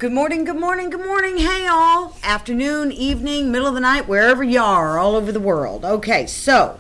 Good morning, good morning, good morning. Hey, all. Afternoon, evening, middle of the night, wherever you are, all over the world. Okay, so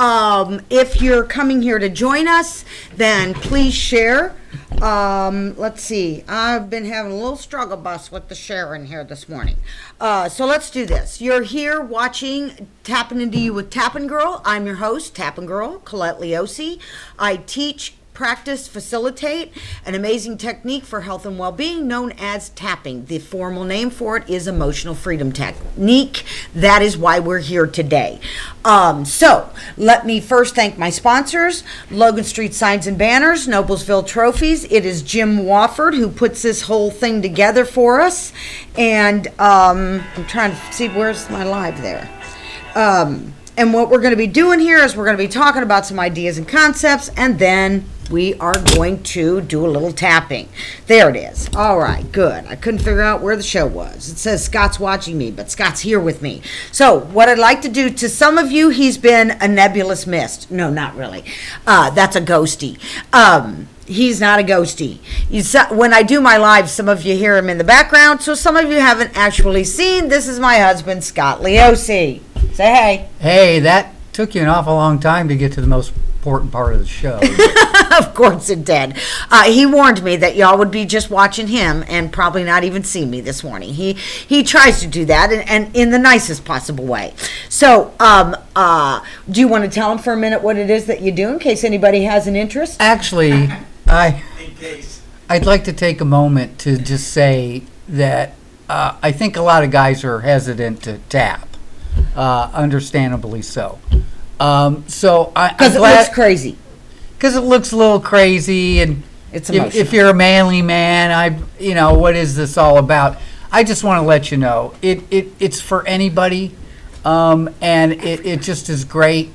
if you're coming here to join us, then please share. Let's see. I've been having a little struggle bus with the sharing here this morning. So let's do this. You're here watching Tapping Into You with Tapngrl. I'm your host, Tapngrl, Colette Liose. I teach, practice, facilitate an amazing technique for health and well-being known as tapping. The formal name for it is emotional freedom technique. That is why we're here today. So let me first thank my sponsors: Logan Street Signs and Banners, Noblesville Trophies. It is Jim Wofford who puts this whole thing together for us. And I'm trying to see, where's my live there? And what we're going to be doing here is we're going to be talking about some ideas and concepts, and then we are going to do a little tapping. There it is. All right, good. I couldn't figure out where the show was. It says Scott's watching me, but Scott's here with me. So what I'd like to do, to some of you, he's been a nebulous mist. No, not really. That's a ghosty. He's not a ghosty. When I do my live, some of you hear him in the background, so some of you haven't actually seen. This is my husband, Scott Liose. Say hey. Hey, that took you an awful long time to get to the most important part of the show. Of course it did. He warned me that y'all would be just watching him and probably not even see me this morning. He tries to do that, and in the nicest possible way. So do you want to tell him for a minute what it is that you do in case anybody has an interest? Actually, I'd like to take a moment to just say that I think a lot of guys are hesitant to tap. Understandably so. Because it looks crazy. Because it looks a little crazy, and it's emotional. If you're a manly man, what is this all about? I just want to let you know it's for anybody, and it just is great.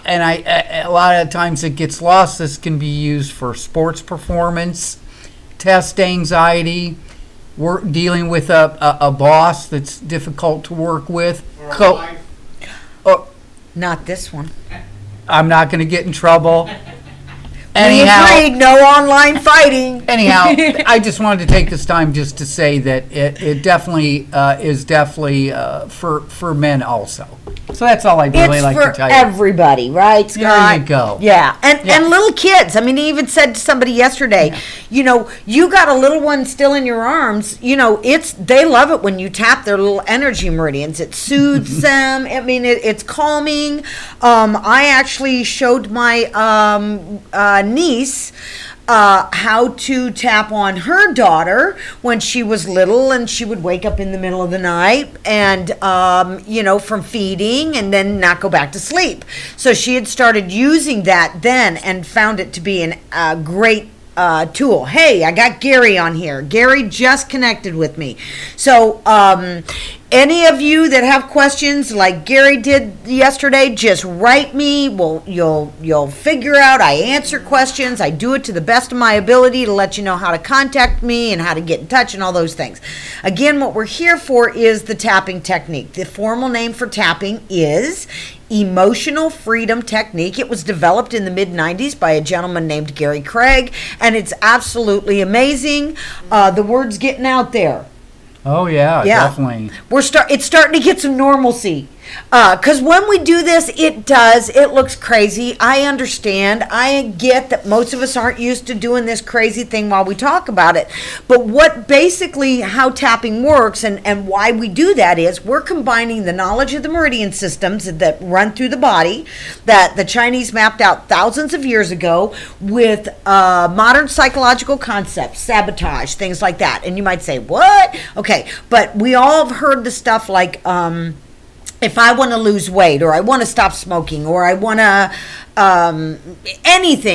And a lot of times it gets lost. This can be used for sports performance, test anxiety, dealing with a boss that's difficult to work with. Not this one. I'm not going to get in trouble. Anyhow, we agreed, no online fighting. Anyhow, I just wanted to take this time just to say that it definitely is definitely for men also. So that's all I'd really like to tell you. It's for everybody, right, Scott? There you go. Yeah, and little kids. I mean, he even said to somebody yesterday, you got a little one still in your arms. They love it when you tap their little energy meridians. It soothes them. I mean, it's calming. I actually showed my niece how to tap on her daughter when she was little, and she would wake up in the middle of the night and from feeding and then not go back to sleep. So she had started using that then and found it to be a great tool. Hey, I got Gary on here. Gary just connected with me. So any of you that have questions like Gary did yesterday, just write me. You'll figure out. I answer questions. I do it to the best of my ability to let you know how to contact me and how to get in touch and all those things. Again, what we're here for is the tapping technique. The formal name for tapping is emotional freedom technique. It was developed in the mid-90s by a gentleman named Gary Craig, and it's absolutely amazing. The word's getting out there. Oh yeah, definitely. It's starting to get some normalcy. Because when we do this, it looks crazy. I understand. I get that most of us aren't used to doing this crazy thing while we talk about it. But how tapping works and why we do that is we're combining the knowledge of the meridian systems that run through the body that the Chinese mapped out thousands of years ago with modern psychological concepts, sabotage, things like that. And you might say, what? Okay, but we all have heard the stuff like if I want to lose weight, or I want to stop smoking, or I want to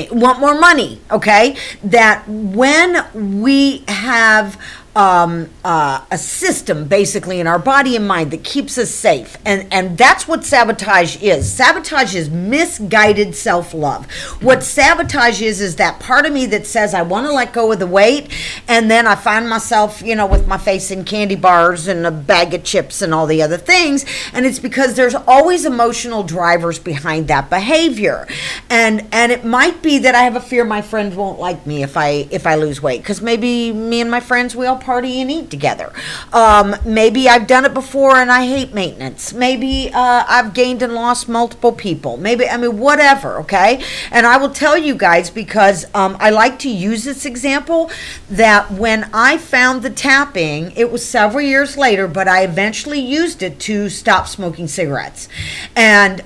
want more money, okay? That when we have a system basically in our body and mind that keeps us safe, and that's what sabotage is. Sabotage is misguided self-love. What sabotage is that part of me that says I want to let go of the weight, and then I find myself with my face in candy bars and a bag of chips and all the other things, and it's because there's always emotional drivers behind that behavior. And it might be that I have a fear my friends won't like me if I lose weight, because maybe me and my friends, we all party and eat together. Maybe I've done it before and I hate maintenance. Maybe I've gained and lost multiple people. Maybe, I mean, whatever, okay? And I will tell you guys, because I like to use this example, that when I found the tapping, it was several years later, but I eventually used it to stop smoking cigarettes. And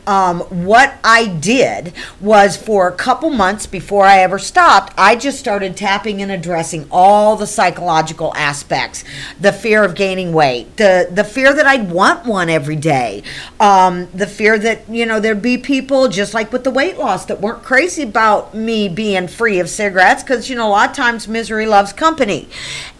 what I did was, for a couple months before I ever stopped, I just started tapping and addressing all the psychological aspects. The fear of gaining weight, the fear that I'd want one every day, the fear that, you know, there'd be people, just like with the weight loss, that weren't crazy about me being free of cigarettes, because, you know, a lot of times misery loves company.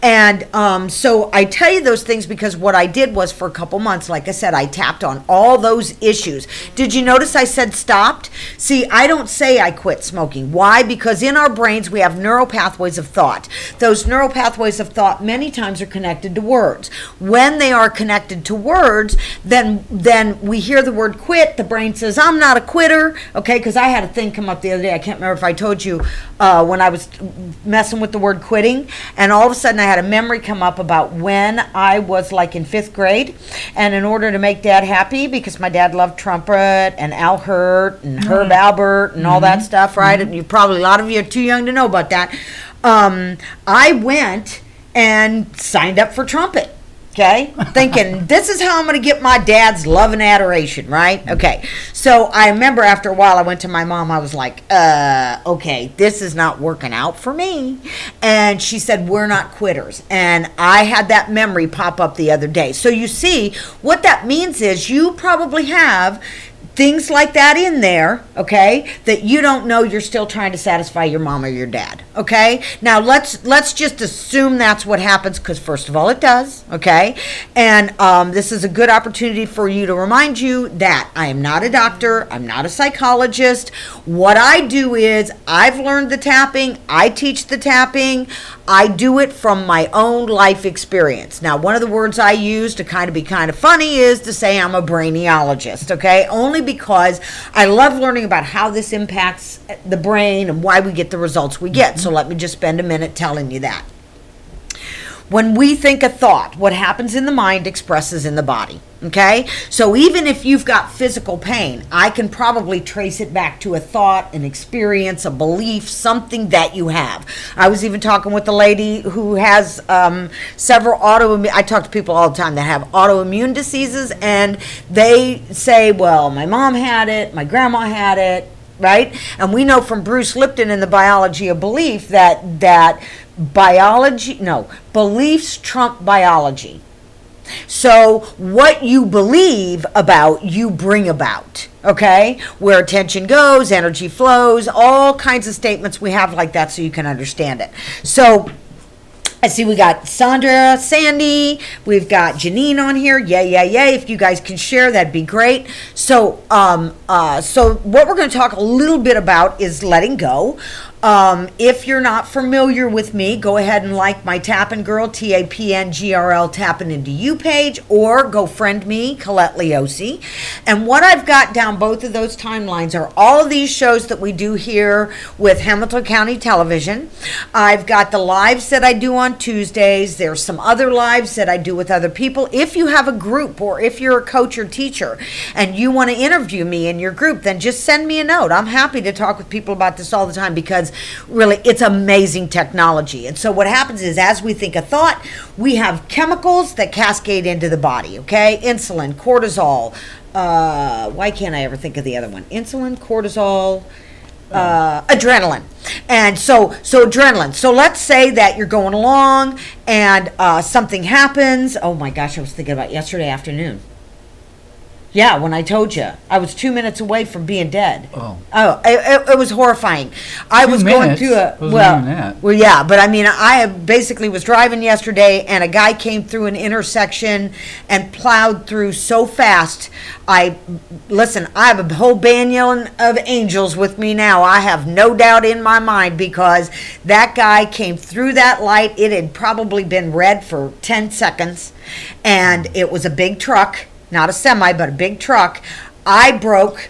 And so I tell you those things because what I did was, for a couple months, like I said, I tapped on all those issues. Did you notice I said stopped? See, I don't say I quit smoking. Why? Because in our brains we have neural pathways of thought. Those neural pathways of thought many times are connected to words. When they are connected to words, then we hear the word quit, the brain says, I'm not a quitter, okay? Because I had a thing come up the other day, I can't remember if I told you, when I was messing with the word quitting, and all of a sudden I had a memory come up about when I was like in 5th grade, and in order to make Dad happy, because my dad loved trumpet and Al Hurt and Herb Albert and all that stuff, right? And you probably, a lot of you are too young to know about that. I went and signed up for trumpet. Okay, thinking this is how I'm going to get my dad's love and adoration, right? Okay, so I remember after a while I went to my mom. I was like, okay, this is not working out for me. And she said, we're not quitters. And I had that memory pop up the other day. So you see, what that means is you probably have things like that in there, okay, that you don't know you're still trying to satisfy your mom or your dad, okay? Now, let's just assume that's what happens, because first of all, it does, okay? And this is a good opportunity for you to remind you that I am not a doctor, I'm not a psychologist. What I do is, I've learned the tapping, I teach the tapping, I do it from my own life experience. Now, one of the words I use to kind of be kind of funny is to say I'm a brainiologist, okay? Only because I love learning about how this impacts the brain and why we get the results we get. So let me just spend a minute telling you that. When we think a thought, what happens in the mind expresses in the body, okay? So even if you've got physical pain, I can probably trace it back to a thought, an experience, a belief, something that you have. I was even talking with a lady who has several autoimmune, I talk to people all the time that have autoimmune diseases, and they say, well, my mom had it, my grandma had it, right? And we know from Bruce Lipton in the Biology of Belief that beliefs trump biology. So what you believe about, you bring about, okay? Where attention goes, energy flows, all kinds of statements we have like that so you can understand it. So I see we got Sandra, Sandy, we've got Janine on here. Yay. If you guys can share, that'd be great. So, so what we're going to talk a little bit about is letting go. If you're not familiar with me, go ahead and like my Tapngrl, Tapngrl, Tapping Into You page, or go friend me, Colette Liose. And what I've got down both of those timelines are all of these shows that we do here with Hamilton County Television. I've got the lives that I do on Tuesdays. There's some other lives that I do with other people. If you have a group, or if you're a coach or teacher and you want to interview me in your group, then just send me a note. I'm happy to talk with people about this all the time, because really it's amazing technology. And so what happens is, as we think a thought, we have chemicals that cascade into the body, okay? Insulin, cortisol, why can't I ever think of the other one? Insulin, cortisol, adrenaline. And so adrenaline. So let's say that you're going along and something happens. Oh my gosh, I was thinking about yesterday afternoon. Yeah, when I told you, I was 2 minutes away from being dead. Oh, it was horrifying. I was going through well, yeah, but I mean, I basically was driving yesterday, and a guy came through an intersection and plowed through so fast. Listen, I have a whole banyan of angels with me now. I have no doubt in my mind, because that guy came through that light. It had probably been red for 10 seconds, and it was a big truck. Not a semi, but a big truck. I broke.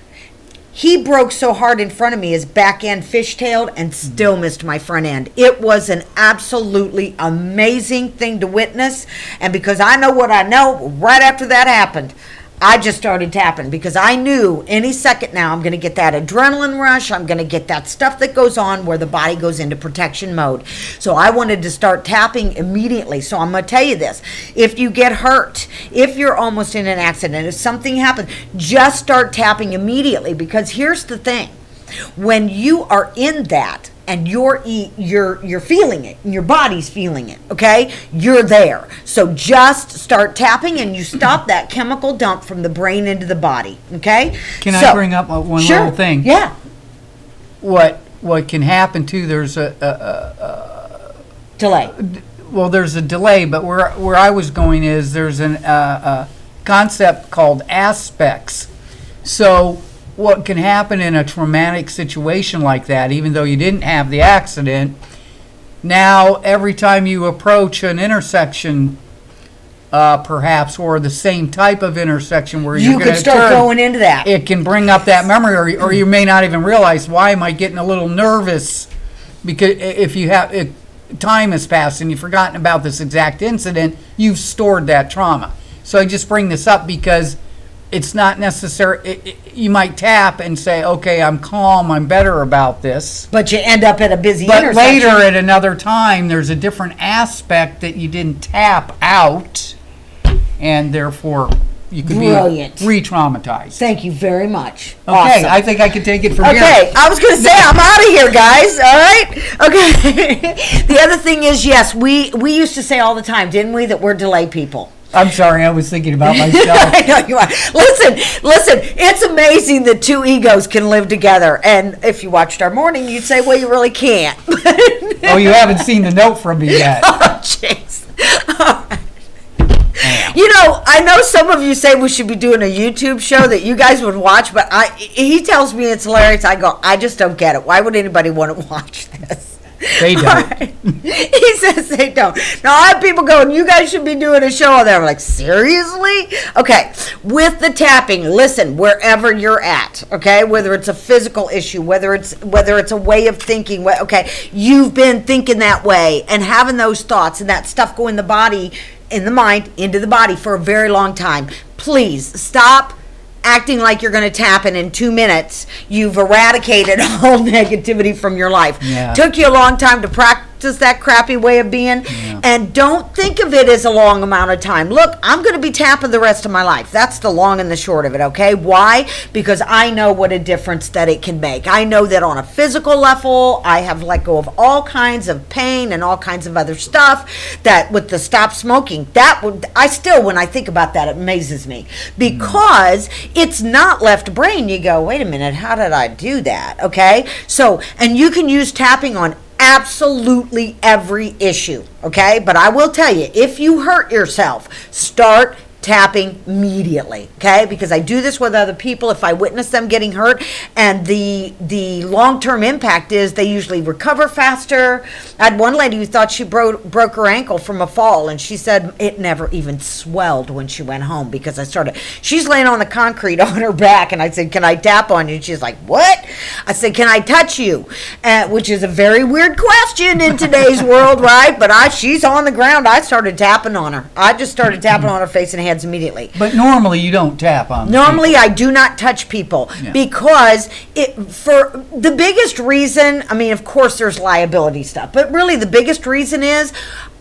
He broke so hard in front of me, his back end fishtailed and still missed my front end. It was an absolutely amazing thing to witness. And because I know what I know, right after that happened, I just started tapping because I knew any second now I'm going to get that adrenaline rush. I'm going to get that stuff that goes on where the body goes into protection mode. So I wanted to start tapping immediately. So I'm going to tell you this. If you get hurt, if you're almost in an accident, if something happens, just start tapping immediately, because here's the thing. When you are in that and you're feeling it, and your body's feeling it, okay? You're there. So just start tapping, and you stop that chemical dump from the brain into the body, okay? Can I bring up one little thing? Yeah. What can happen too? There's a delay. Well, there's a delay, but where I was going is there's a concept called aspects. So what can happen in a traumatic situation like that, even though you didn't have the accident, now every time you approach an intersection, perhaps, or the same type of intersection where you're going to start going into that. It can bring up that memory, or you may not even realize, why am I getting a little nervous? Because if time has passed and you've forgotten about this exact incident, you've stored that trauma. So I just bring this up because it's not necessary. You might tap and say, okay, I'm calm, I'm better about this. But you end up at a busy intersection. But later intersection. at another time, there's a different aspect that you didn't tap out, and therefore you could be re-traumatized. Thank you very much. Okay, awesome. I think I can take it from here. Okay, I was going to say I'm out of here, guys. All right? Okay. The other thing is, yes, we used to say all the time, didn't we, that we're delay people. I'm sorry, I was thinking about myself. I know you are. Listen, it's amazing that two egos can live together. And if you watched our morning, you'd say, well, you really can't. Oh, you haven't seen the note from me yet. Oh, jeez. You know, I know some of you say we should be doing a YouTube show that you guys would watch, but he tells me it's hilarious. I go, I just don't get it. Why would anybody want to watch this? They don't. Right. He says they don't. Now, I have people going, you guys should be doing a show on there. I'm like, seriously? Okay. With the tapping, listen, wherever you're at, okay? Whether it's a physical issue, whether it's a way of thinking, okay? You've been thinking that way and having those thoughts and that stuff go in the body, in the mind, into the body for a very long time. Please stop acting like you're going to tap, and in 2 minutes you've eradicated all negativity from your life. Yeah. Took you a long time to practice that crappy way of being, and don't think of it as a long amount of time. Look, I'm going to be tapping the rest of my life. That's the long and the short of it, okay? Why? Because I know what a difference that it can make. I know that on a physical level, I have let go of all kinds of pain and all kinds of other stuff. That with the stop smoking, I still, when I think about that, it amazes me, because it's not left brain. You go, wait a minute, how did I do that? Okay? So, and you can use tapping on absolutely every issue, okay? But I will tell you, if you hurt yourself, start tapping immediately, okay? Because I do this with other people if I witness them getting hurt, and the long-term impact is they usually recover faster. I had one lady who thought she broke her ankle from a fall, and she said it never even swelled when she went home because she's laying on the concrete on her back, and I said, can I tap on you? And she's like, what? I said, can I touch you? Which is a very weird question in today's world, right? But she's on the ground. I started tapping on her. I just started tapping on her face and hands immediately. But normally you don't tap on Normally people. I do not touch people because for the biggest reason, I mean, of course there's liability stuff, but really the biggest reason is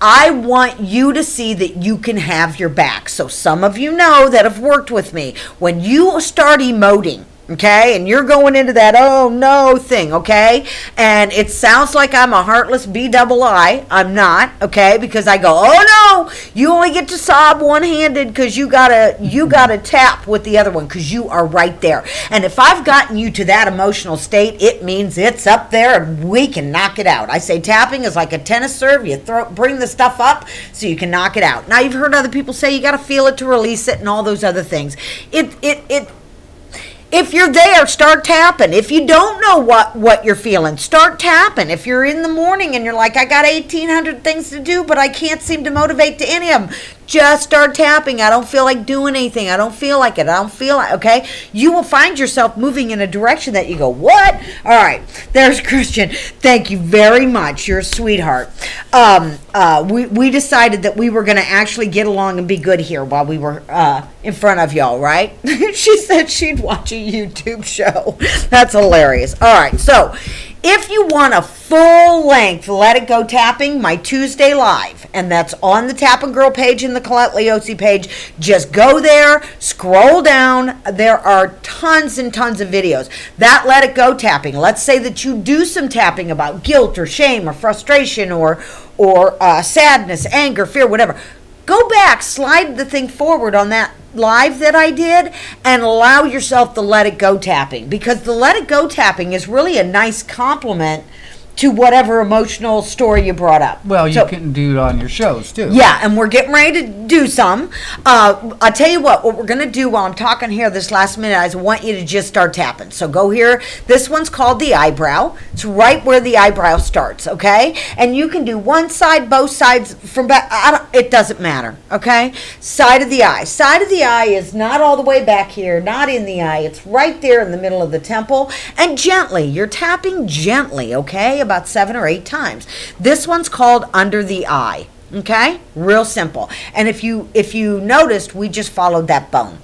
I want you to see that you can have your back. So some of you know that have worked with me, when you start emoting, okay, and you're going into that oh no thing, okay, and it sounds like I'm a heartless B-double-I. I'm not, okay, because I go, oh no, you only get to sob one-handed because you gotta tap with the other one because you are right there. And if I've gotten you to that emotional state, it means it's up there and we can knock it out. I say tapping is like a tennis serve. You bring the stuff up so you can knock it out. Now, you've heard other people say you got to feel it to release it and all those other things. If you're there, start tapping. If you don't know what you're feeling, start tapping. If you're in the morning and you're like, I got 1,800 things to do, but I can't seem to motivate to any of them, Just start tapping. I don't feel like doing anything. I don't feel like it. I don't feel like, okay? You will find yourself moving in a direction that you go, what? All right, there's Christian. Thank you very much. You're a sweetheart. We decided that we were going to actually get along and be good here while we were in front of y'all, right? She said she'd watch a YouTube show. That's hilarious. All right, so if you want a full-length Let It Go tapping, my Tuesday live, and that's on the Tapngrl page and the Colette Liose page, just go there, scroll down. There are tons and tons of videos. That Let It Go tapping, let's say that you do some tapping about guilt or shame or frustration or sadness, anger, fear, whatever. Go back, slide the thing forward on that live that I did, and allow yourself the Let It Go tapping, because the Let It Go tapping is really a nice compliment to whatever emotional story you brought up. Well, you can do it on your shows too. Yeah, and we're getting ready to do some. I'll tell you what we're going to do while I'm talking here this last minute is I want you to just start tapping. So go here. This one's called the eyebrow. It's right where the eyebrow starts, okay? And you can do one side, both sides, from back. It doesn't matter, okay? Side of the eye. Side of the eye is not all the way back here, not in the eye. It's right there in the middle of the temple. And gently, you're tapping gently, okay? About 7 or 8 times. This one's called under the eye. Okay, real simple. And if you noticed, we just followed that bone.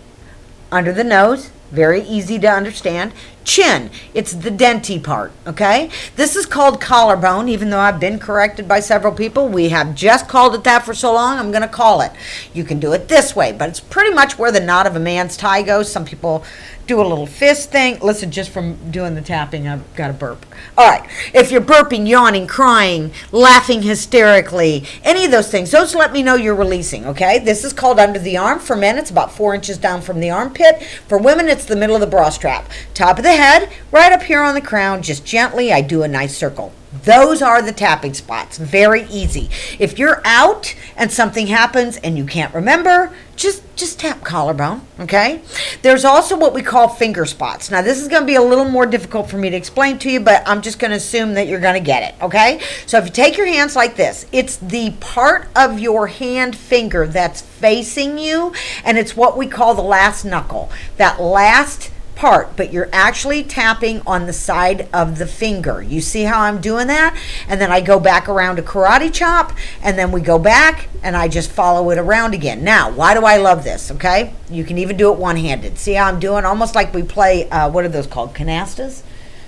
Under the nose, very easy to understand. Chin, it's the denty part, okay? This is called collarbone, even though I've been corrected by several people. We have just called it that for so long, I'm going to call it. You can do it this way, but it's pretty much where the knot of a man's tie goes. Some people do a little fist thing. Listen, just from doing the tapping, I've got to burp. All right, if you're burping, yawning, crying, laughing hysterically, any of those things, those let me know you're releasing, okay? This is called under the arm. For men, it's about 4 inches down from the armpit. For women, it's the middle of the bra strap. Top of the head, right up here on the crown, just gently, I do a nice circle. Those are the tapping spots. Very easy. If you're out and something happens and you can't remember, just tap collarbone, okay? There's also what we call finger spots. Now, this is going to be a little more difficult for me to explain to you, but I'm just going to assume that you're going to get it, okay? So if you take your hands like this, it's the part of your hand finger that's facing you, and it's what we call the last knuckle. That last part, but you're actually tapping on the side of the finger. You see how I'm doing that? And then I go back around a karate chop, and then we go back and I just follow it around again. Now, why do I love this? Okay, you can even do it one-handed. See how I'm doing? Almost like we play what are those called? Canastas?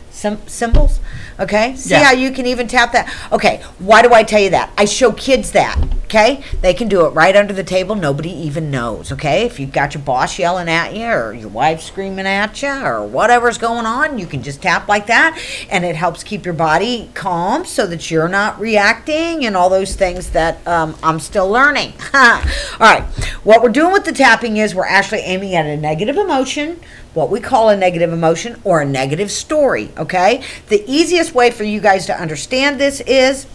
Cymbals? Okay, see how you can even tap that? Okay, why do I tell you that? I show kids that, okay? They can do it right under the table. Nobody even knows, okay? If you've got your boss yelling at you or your wife screaming at you or whatever's going on, you can just tap like that, and it helps keep your body calm so that you're not reacting and all those things that I'm still learning. All right, what we're doing with the tapping is we're actually aiming at a negative emotion, what we call a negative emotion or a negative story, okay? The easiest way for you guys to understand this is,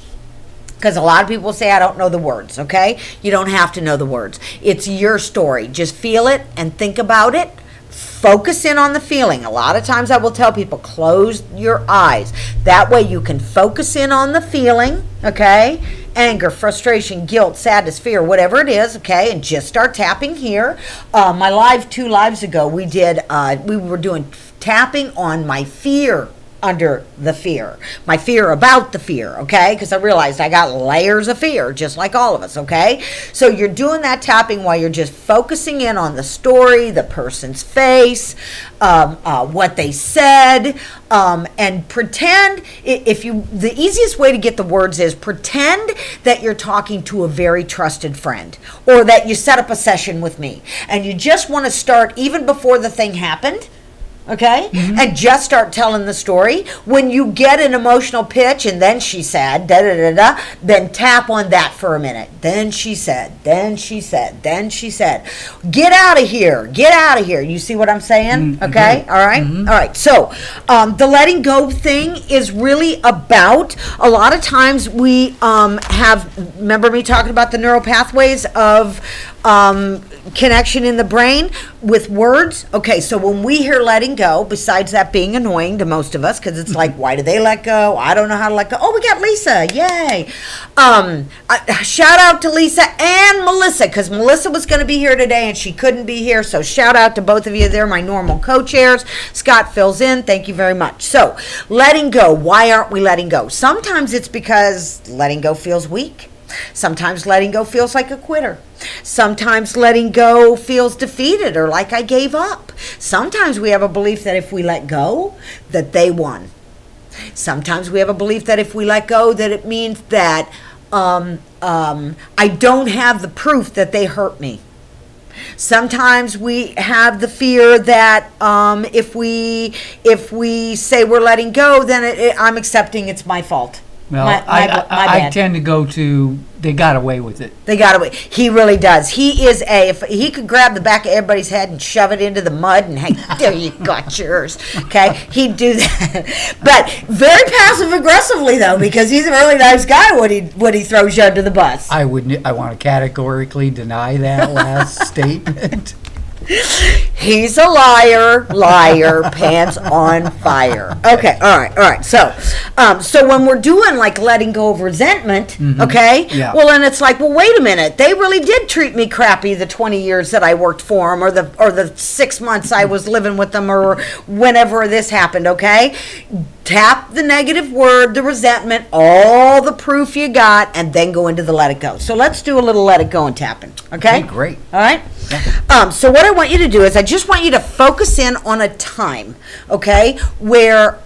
because a lot of people say, I don't know the words, okay? You don't have to know the words. It's your story. Just feel it and think about it. Focus in on the feeling. A lot of times I will tell people, close your eyes. That way you can focus in on the feeling, okay? Anger, frustration, guilt, sadness, fear, whatever it is, okay? And just start tapping here. My live 2 lives ago, we were doing tapping on my fear under the fear. My fear about the fear, okay? Because I realized I got layers of fear, just like all of us, okay? So you're doing that tapping while you're just focusing in on the story, the person's face, what they said, and pretend, the easiest way to get the words is pretend that you're talking to a very trusted friend, or that you set up a session with me, and you just want to start even before the thing happened, okay? And just start telling the story. When you get an emotional pitch, and then she said, da-da-da-da, then tap on that for a minute. Then she said, then she said, then she said. Get out of here. Get out of here. You see what I'm saying? Okay? All right? All right. So the letting go thing is really about, a lot of times we remember me talking about the neural pathways of connection in the brain with words. Okay, so when we hear letting go, besides that being annoying to most of us, because it's like, why do they let go? I don't know how to let go. Oh, we got Lisa. Yay. Shout out to Lisa and Melissa, because Melissa was going to be here today and she couldn't be here. So shout out to both of you. They're my normal co-chairs. Scott fills in. Thank you very much. So letting go. Why aren't we letting go? Sometimes it's because letting go feels weak. Sometimes letting go feels like a quitter. Sometimes letting go feels defeated or like I gave up. Sometimes we have a belief that if we let go, that they won. Sometimes we have a belief that if we let go, that it means that I don't have the proof that they hurt me. Sometimes we have the fear that if we say we're letting go, then I'm accepting it's my fault. Well, my I tend to go to, they got away with it. They got away. He really does. He is if he could grab the back of everybody's head and shove it into the mud and, hey, there you got yours. Okay, he'd do that. But very passive aggressively though, because he's a really nice guy when he throws you under the bus. I want to categorically deny that last statement. He's a liar, pants on fire. Okay, all right. So when we're doing like letting go of resentment, okay, well, then it's like, well, wait a minute, they really did treat me crappy the 20 years that I worked for them, or the 6 months I was living with them, or whenever this happened. Okay, tap the negative word, the resentment, all the proof you got, and then go into the let it go. So let's do a little let it go and tapping. Okay, great. All right. So what I want you to do is I just want you to focus in on a time, okay, where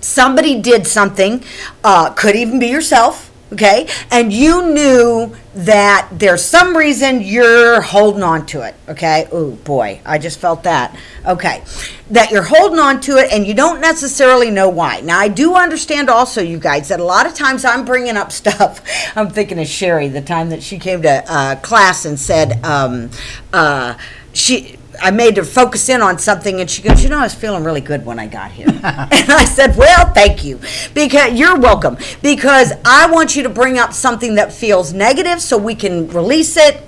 somebody did something, could even be yourself, okay, and you knew that there's some reason you're holding on to it, okay. Oh boy, I just felt that. Okay, that you're holding on to it and you don't necessarily know why. Now, I do understand also, you guys, that a lot of times I'm bringing up stuff. I'm thinking of Sherry, the time that she came to class and said I made her focus in on something, and she goes, I was feeling really good when I got here. And I said, well, thank you, because you're welcome, because I want you to bring up something that feels negative so we can release it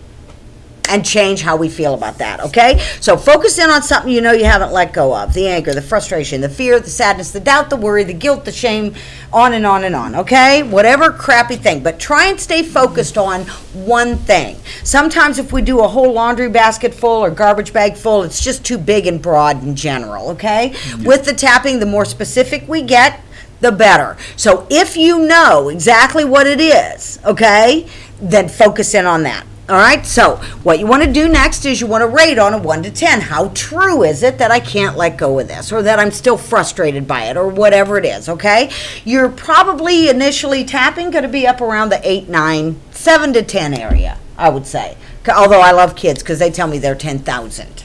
and change how we feel about that, okay? So focus in on something you know you haven't let go of. The anger, the frustration, the fear, the sadness, the doubt, the worry, the guilt, the shame, on and on and on, okay? Whatever crappy thing. But try and stay focused on one thing. Sometimes if we do a whole laundry basket full or garbage bag full, it's just too big and broad in general, okay? With the tapping, the more specific we get, the better. So if you know exactly what it is, okay, then focus in on that. All right, so what you want to do next is you want to rate on a 1 to 10. How true is it that I can't let go of this, or that I'm still frustrated by it, or whatever it is, okay? You're probably initially tapping going to be up around the 8, 9, 7 to 10 area, I would say. Although I love kids because they tell me they're 10,000.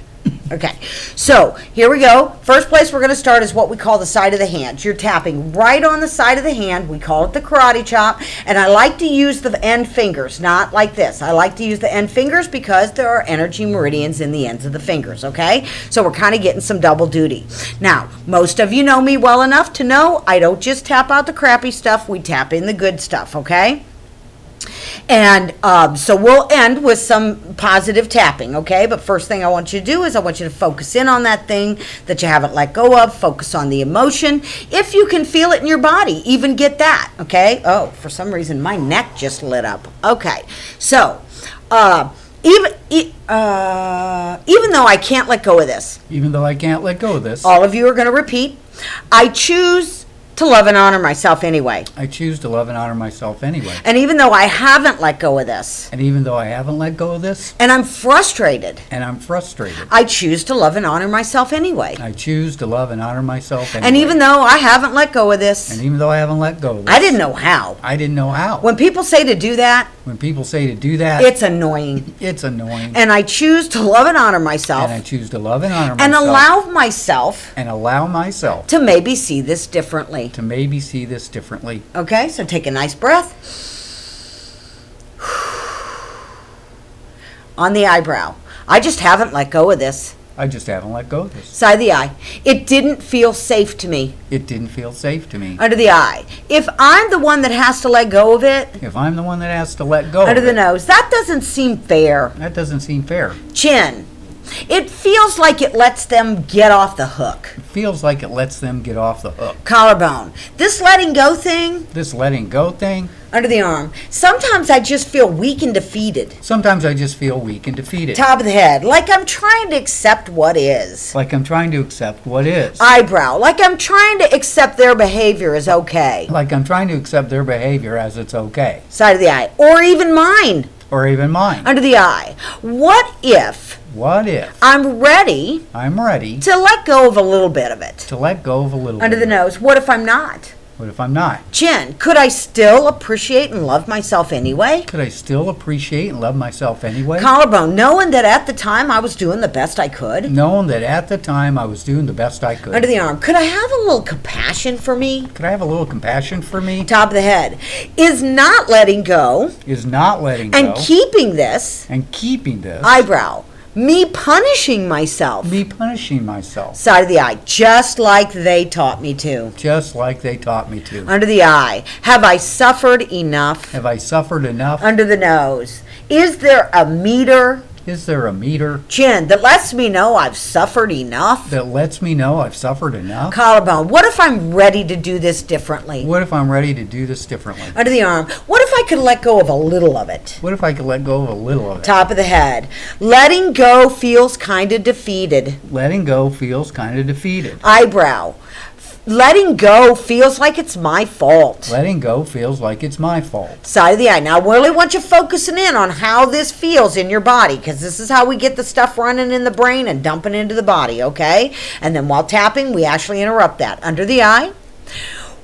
Okay, so here we go. First place we're going to start is what we call the side of the hand. You're tapping right on the side of the hand. We call it the karate chop, and I like to use the end fingers, not like this. I like to use the end fingers because there are energy meridians in the ends of the fingers, okay? So we're kind of getting some double duty. Now, most of you know me well enough to know I don't just tap out the crappy stuff, we tap in the good stuff, okay? And so we'll end with some positive tapping, okay? But first thing I want you to do is I want you to focus in on that thing that you haven't let go of. Focus on the emotion. If you can feel it in your body, even get that, okay? Oh, for some reason my neck just lit up. Okay, so even though I can't let go of this. Even though I can't let go of this. All of you are going to repeat. I choose to love and honor myself anyway. I choose to love and honor myself anyway. And even though I haven't let go of this. And even though I haven't let go of this. And I'm frustrated. I choose to love and honor myself anyway. I choose to love and honor myself anyway. And even though I haven't let go of this. And even though I haven't let go of this. I didn't know how. When people say to do that. It's annoying. It's annoying. And I choose to love and honor myself. And allow myself. To maybe see this differently. Okay, so take a nice breath. On the eyebrow. I just haven't let go of this. I just haven't let go of this. Side of the eye. It didn't feel safe to me. It didn't feel safe to me. Under the eye. If I'm the one that has to let go of it. If I'm the one that has to let go Under of the it, nose. That doesn't seem fair. that doesn't seem fair. Chin. It feels like it lets them get off the hook. It feels like it lets them get off the hook. Collarbone. This letting go thing. This letting go thing, Under the arm. Sometimes I just feel weak and defeated. sometimes I just feel weak and defeated. Top of the head. Like I'm trying to accept what is. Like I'm trying to accept what is. Eyebrow. Like I'm trying to accept their behavior as okay. Like I'm trying to accept their behavior as it's okay. Side of the eye. Or even mine. Or even mine. Under the eye. What if What if I'm ready I'm ready to let go of a little bit of it? to let go of a little Under the bit? nose. What if I'm not? What if I'm not? Chin. Could I still appreciate and love myself anyway? Could I still appreciate and love myself anyway? Collarbone. Knowing that at the time I was doing the best I could. Knowing that at the time I was doing the best I could. Under the arm. Could I have a little compassion for me? Could I have a little compassion for me? Top of the head. Is not letting go Is not letting go and keeping this. and keeping this. Eyebrow. Me punishing myself. Me punishing myself. Side of the eye. Just like they taught me to. Just like they taught me to. Under the eye. Have I suffered enough? Have I suffered enough? Under the nose. Is there a meter? Is there a meter Chin. That lets me know I've suffered enough? that lets me know I've suffered enough? Collarbone. What if I'm ready to do this differently? What if I'm ready to do this differently? Under the arm. What if I could let go of a little of it? What if I could let go of a little of it? Top of the head. Letting go feels kind of defeated. Letting go feels kind of defeated. Eyebrow. Letting go feels like it's my fault. Letting go feels like it's my fault. Side of the eye. Now, I really want you focusing in on how this feels in your body, because this is how we get the stuff running in the brain and dumping into the body, okay? And then while tapping, we actually interrupt that. Under the eye.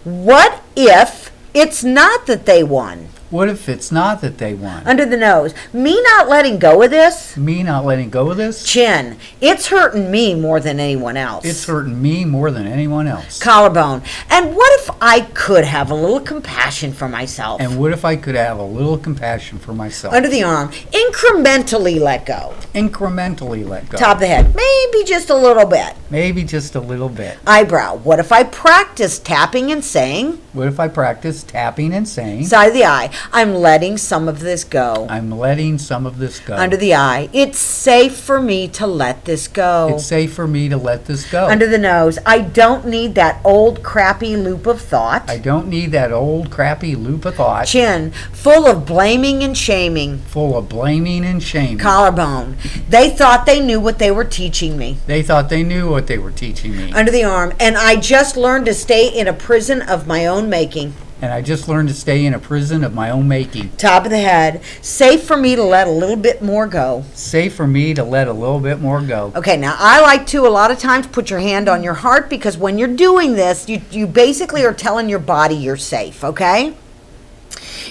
What if it's not that they won? What if it's not that they won? Under the nose. Me not letting go of this. Me not letting go of this? Chin. It's hurting me more than anyone else. It's hurting me more than anyone else. Collarbone. And what if I could have a little compassion for myself? And what if I could have a little compassion for myself? Under the arm. Incrementally let go. Incrementally let go. Top of the head. Maybe just a little bit. Maybe just a little bit. Eyebrow. What if I practice tapping and saying? What if I practice tapping and saying? Side of the eye. I'm letting some of this go. I'm letting some of this go. Under the eye. It's safe for me to let this go. It's safe for me to let this go. Under the nose. I don't need that old crappy loop of thought. I don't need that old crappy loop of thought. Chin. Full of blaming and shaming. Full of blaming and shaming. Collarbone. They thought they knew what they were teaching me. They thought they knew what they were teaching me. Under the arm. And I just learned to stay in a prison of my own making. And I just learned to stay in a prison of my own making. Top of the head. Safe for me to let a little bit more go. Safe for me to let a little bit more go. Okay, now I like to a lot of times put your hand on your heart, because when you're doing this, you basically are telling your body you're safe, okay?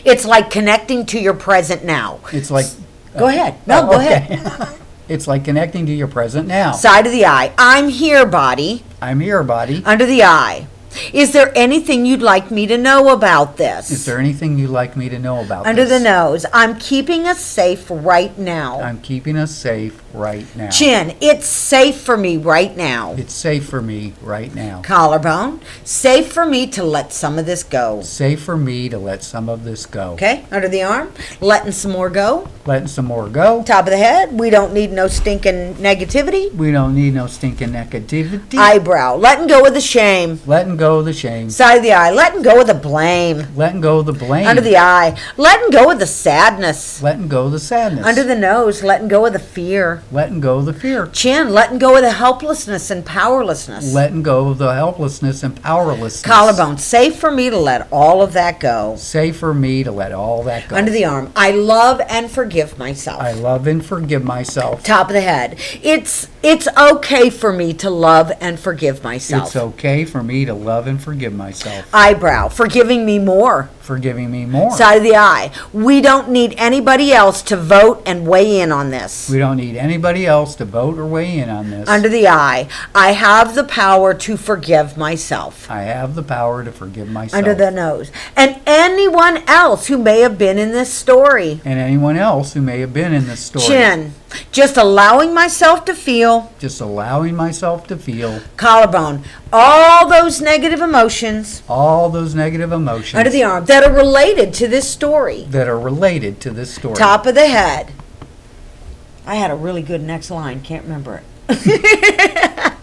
It's like connecting to your present now. It's like... Go ahead. No, go ahead. It's like connecting to your present now. Side of the eye. I'm here, body. I'm here, body. Under the eye. Is there anything you'd like me to know about this? Is there anything you'd like me to know about Under this? the nose. I'm keeping us safe right now. I'm keeping us safe right now. Chin. It's safe for me right now. It's safe for me right now. Collarbone. Safe for me to let some of this go. Safe for me to let some of this go. Okay, under the arm. Letting some more go. Letting some more go. Top of the head. We don't need no stinking negativity. We don't need no stinking negativity. Eyebrow. Letting go of the shame. Letting go of the shame. Side of the eye. Letting go of the blame. Letting go of the blame. Under the eye. Letting go of the sadness. Letting go of the sadness. Under the nose. Letting go of the fear. Letting go of the fear. Chin. Letting go of the helplessness and powerlessness. Letting go of the helplessness and powerlessness. Collarbone. Safe for me to let all of that go. Safe for me to let all that go. Under the arm. I love and forgive myself. I love and forgive myself. Top of the head. It's okay for me to love and forgive myself. It's okay for me to love and forgive myself. Eyebrow. Forgiving me more. Forgiving me more. Side of the eye. We don't need anybody else to vote and weigh in on this. We don't need anybody else to vote or weigh in on this. Under the eye. I have the power to forgive myself. I have the power to forgive myself. Under the nose. And anyone else who may have been in this story. And anyone else who may have been in this story. Chin. Just allowing myself to feel. Just allowing myself to feel. Collarbone. All those negative emotions. All those negative emotions. Under the arm that are related to this story. That are related to this story. Top of the head. I had a really good next line. Can't remember it.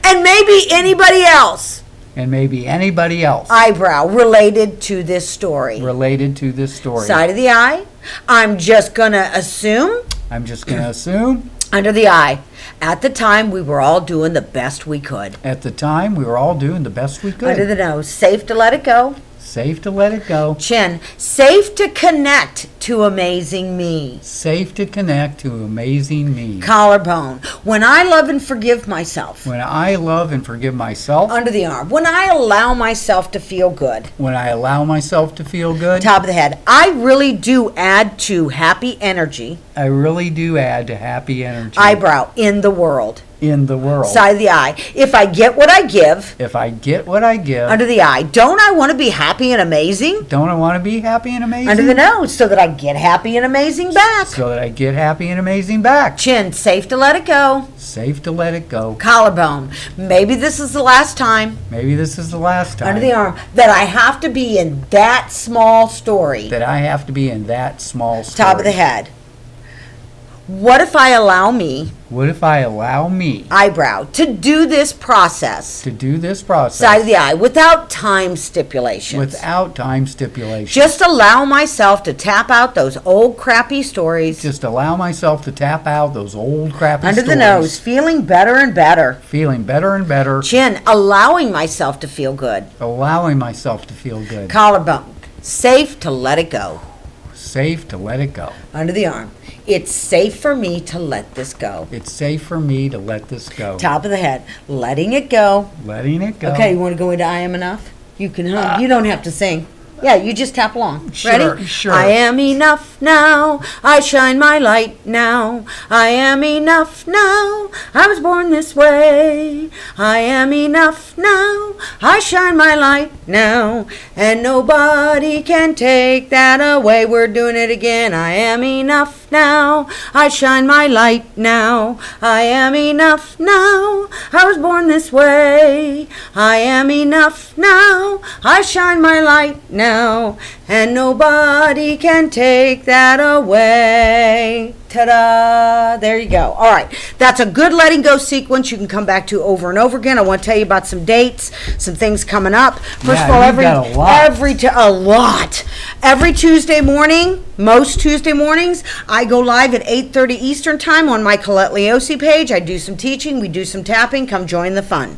And maybe anybody else. And maybe anybody else. Eyebrow. Related to this story. Related to this story. Side of the eye. I'm just going to assume. I'm just going to assume. Under the eye. At the time, we were all doing the best we could. At the time, we were all doing the best we could. Under the nose. Safe to let it go. Safe to let it go. Chin. Safe to connect to amazing me. Safe to connect to amazing me. Collarbone. When I love and forgive myself. When I love and forgive myself. Under the arm. When I allow myself to feel good. When I allow myself to feel good. Top of the head. I really do add to happy energy. I really do add to happy energy. Eyebrow. In the world. In the world. Side of the eye. If I get what I give. If I get what I give. Under the eye. Don't I want to be happy and amazing? Don't I want to be happy and amazing? Under the nose. So that I get happy and amazing back. So that I get happy and amazing back. Chin. Safe to let it go. Safe to let it go. Collarbone. Maybe this is the last time. Maybe this is the last time. Under the arm. That I have to be in that small story. That I have to be in that small story. Top of the head. What if I allow me? What if I allow me? Eyebrow. To do this process. To do this process. Side of the eye. Without time stipulations. Without time stipulations. Just allow myself to tap out those old crappy stories. Just allow myself to tap out those old crappy Under stories. the nose. Feeling better and better. Feeling better and better. Chin. Allowing myself to feel good. Allowing myself to feel good. Collarbone. Safe to let it go. Safe to let it go. Under the arm. It's safe for me to let this go. It's safe for me to let this go. Top of the head. Letting it go. Letting it go. Okay, you want to go into I am enough? You can hum. You don't have to sing. Yeah, you just tap along. Sure, Ready? sure. I am enough now. I shine my light now. I am enough now. I was born this way. I am enough now. I shine my light now. And nobody can take that away. We're doing it again. I am enough now. I shine my light now. I am enough now. I was born this way. I am enough now. I shine my light now. And nobody can take that away. Ta-da! There you go. All right. That's a good letting go sequence you can come back to over and over again. I want to tell you about some dates, some things coming up. First of all, every Tuesday morning, most Tuesday mornings, I go live at 8:30 Eastern Time on my Colette Liose page. I do some teaching. We do some tapping. Come join the fun.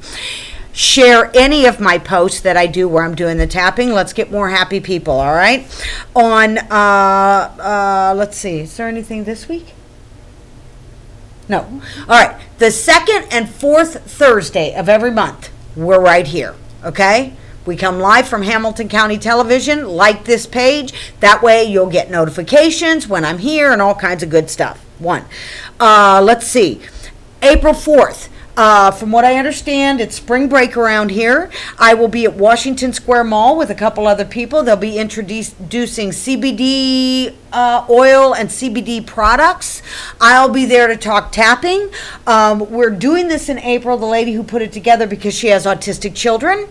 Share any of my posts that I do where I'm doing the tapping. Let's get more happy people, all right? On, let's see, is there anything this week? No. All right, the second and fourth Thursday of every month, we're right here, okay? We come live from Hamilton County Television. Like this page. That way you'll get notifications when I'm here and all kinds of good stuff. Let's see, April 4th. From what I understand, it's spring break around here. I will be at Washington Square Mall with a couple other people. They'll be introducing CBD oil and CBD products. I'll be there to talk tapping. We're doing this in April, the lady who put it together, because she has autistic children,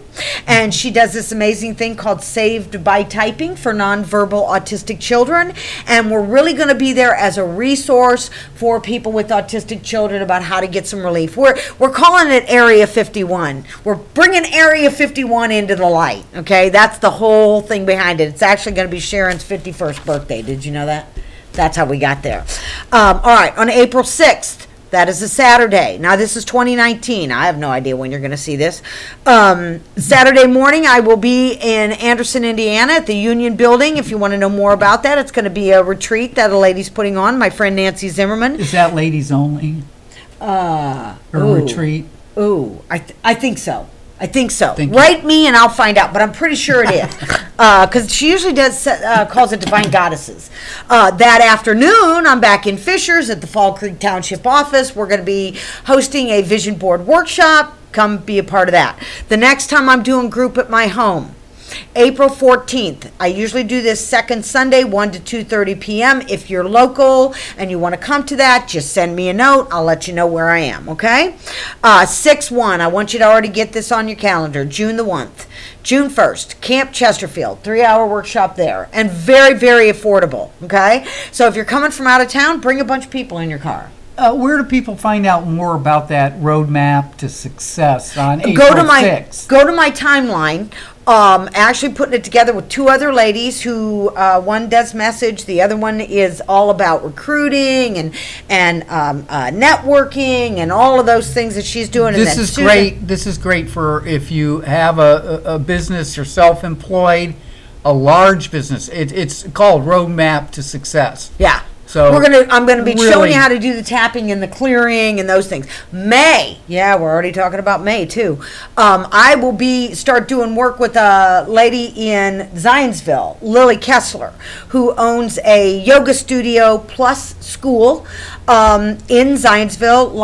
and she does this amazing thing called Saved by Typing for nonverbal autistic children, and we're really going to be there as a resource for people with autistic children about how to get some relief. We're calling it Area 51. We're bringing Area 51 into the light, okay? That's the whole thing behind it. It's actually going to be Sharon's 51st birthday. Did you know that? That's how we got there. All right, on April 6th, that is a Saturday. Now, this is 2019. I have no idea when you're going to see this. Saturday morning, I will be in Anderson, Indiana at the Union Building. If you want to know more about that, it's going to be a retreat that a lady's putting on, my friend Nancy Zimmerman. Is that ladies only? Or retreat? Ooh, I think so. I think so. Write me and I'll find out, but I'm pretty sure it is. Because she usually does calls it Divine Goddesses. That afternoon, I'm back in Fishers at the Fall Creek Township office. We're going to be hosting a vision board workshop. Come be a part of that. The next time I'm doing group at my home April 14th. I usually do this second Sunday, 1 to 2:30 p.m. If you're local and you want to come to that, just send me a note. I'll let you know where I am, okay? 6/1, I want you to already get this on your calendar, June the 1st. June 1st, Camp Chesterfield, 3-hour workshop there, and very, very affordable, okay? So if you're coming from out of town, bring a bunch of people in your car. Where do people find out more about that roadmap to success on April 6th? Go to my timeline. Actually putting it together with 2 other ladies who one does message, the other one is all about recruiting and networking and all of those things that she's doing. This is great. This is great for if you have a business, you're self-employed, a large business. It's called Roadmap to Success. Yeah. So I'm gonna be showing you how to do the tapping and the clearing and those things. May, yeah, we're already talking about May too. I will start doing work with a lady in Zionsville, Lily Kessler, who owns a yoga studio plus school in Zionsville.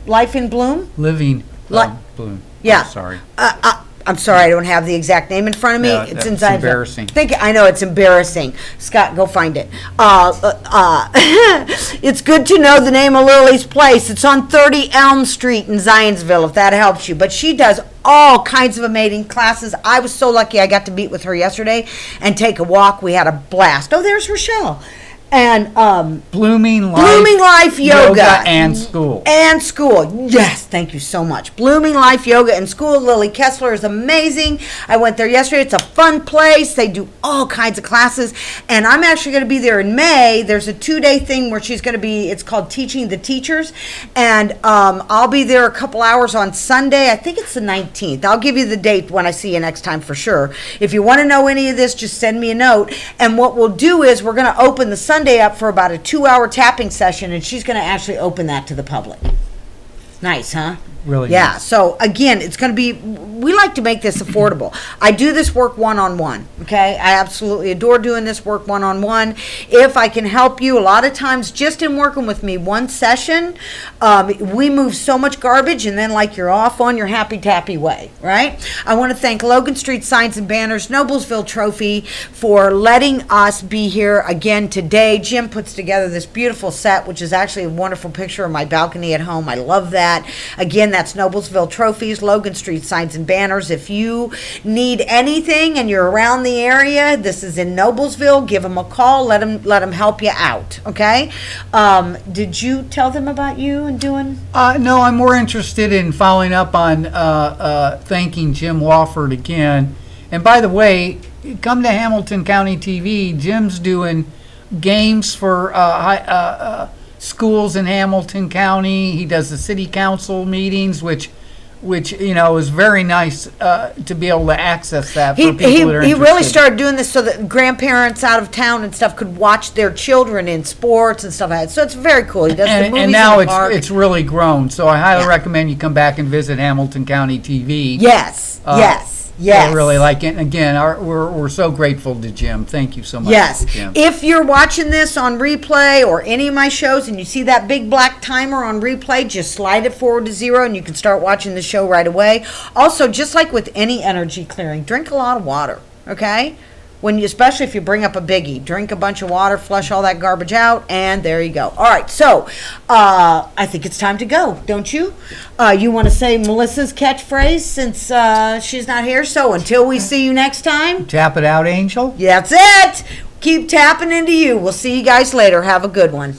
Life in Bloom. Living Bloom. Yeah. Oh, sorry. I'm sorry, I don't have the exact name in front of me. Yeah, it's in it's Zionsville. embarrassing. I know it's embarrassing. Scott, go find it. It's good to know the name of Lily's place. It's on 30 Elm Street in Zionsville, if that helps you. But she does all kinds of amazing classes. I was so lucky I got to meet with her yesterday and take a walk. We had a blast. Oh, there's Rochelle. And Blooming Life Yoga and School. And school. Yes, thank you so much. Blooming Life Yoga and School. Lily Kessler is amazing. I went there yesterday. It's a fun place. They do all kinds of classes. And I'm actually going to be there in May. There's a 2-day thing where she's going to be, it's called Teaching the Teachers. And I'll be there a couple hours on Sunday. I think it's the 19th. I'll give you the date when I see you next time for sure. If you want to know any of this, just send me a note. And what we'll do is we're going to open the Sunday up for about a 2-hour tapping session, and she's going to actually open that to the public. Nice, huh? Really yeah, nice. So again, it's going to be, we like to make this affordable. I do this work one-on-one, okay? I absolutely adore doing this work one-on-one. If I can help you, a lot of times just in working with me one session, we move so much garbage, and then like you're off on your happy-tappy way, right? I want to thank Logan Street Signs and Banners, Noblesville Trophy, for letting us be here again today. Jim puts together this beautiful set, which is actually a wonderful picture of my balcony at home. I love that. Again, that's Noblesville Trophies, Logan Street Signs and Banners. If you need anything and you're around the area, this is in Noblesville, give them a call. Let them help you out, okay? Did you tell them about you and doing? No, I'm more interested in following up on thanking Jim Wofford again. And by the way, come to Hamilton County TV. Jim's doing games for schools in Hamilton County. He does the city council meetings, which you know is very nice to be able to access that for people that are interested. He really started doing this so that grandparents out of town and stuff could watch their children in sports and stuff like that. So it's very cool. He does the movies and now in the park. it's really grown. So I highly recommend you come back and visit Hamilton County TV. Yes, yes. Yes. I really like it. And again, we're so grateful to Jim. Thank you so much. Yes. Jim. If you're watching this on replay or any of my shows and you see that big black timer on replay, just slide it forward to 0 and you can start watching the show right away. Also, just like with any energy clearing, drink a lot of water, okay? Especially if you bring up a biggie, drink a bunch of water, flush all that garbage out, and there you go. All right, so I think it's time to go, don't you? You want to say Melissa's catchphrase since she's not here? So until we see you next time. Tap it out, Angel. That's it. Keep tapping into you. We'll see you guys later. Have a good one.